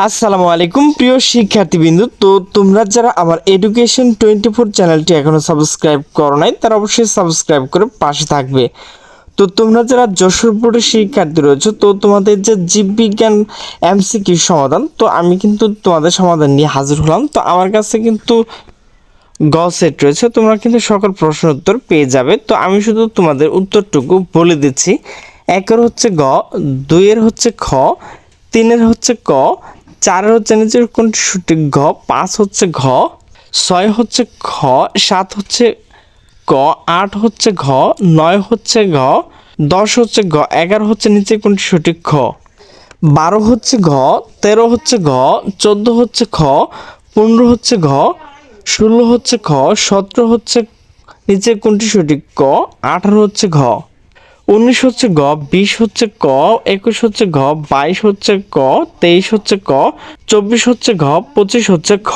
আসসালামু আলাইকুম প্রিয় শিক্ষার্থীবৃন্দ। তো তোমরা যারা আমার এডুকেশন 24 চ্যানেলটি এখনো সাবস্ক্রাইব করো নাই তারা অবশ্যই সাবস্ক্রাইব করে পাশে থাকবে। তো তোমরা যারা যশোর বোর্ডের শিক্ষার্থী রয়েছে, তো তোমাদের যে জীববিজ্ঞান এমসিকিউ সমাধান, তো আমি কিন্তু তোমাদের সমাধান নিয়ে হাজির হলাম। তো আমার কাছে কিন্তু গ সেট রয়েছে, তোমরা কিন্তু সকল প্রশ্ন উত্তর পেয়ে যাবে। তো আমি শুধু তোমাদের উত্তরটুকু বলে দিচ্ছি। একের হচ্ছে গ, দুইয়ের হচ্ছে খ, তিনের হচ্ছে ক, চারের হচ্ছে নিচের কোনটি সঠিক ঘ, পাঁচ হচ্ছে ঘ, ছয় হচ্ছে খ, সাত হচ্ছে ক, আট হচ্ছে ঘ, নয় হচ্ছে ঘ, 10 হচ্ছে ঘ, 11 হচ্ছে নিচে কোনটি সঠিক খ, 12 হচ্ছে ঘ, 13 হচ্ছে ঘ, 14 হচ্ছে খ, 15 হচ্ছে ঘ, 16 হচ্ছে খ, 17 হচ্ছে নিচে কোনটি সঠিক ক, 18 হচ্ছে ঘ, 19 হচ্ছে গ, 20 হচ্ছে ক, 21 হচ্ছে ঘ, 22 হচ্ছে ক, 23 হচ্ছে ক, 24 হচ্ছে ঘ, 25 হচ্ছে খ।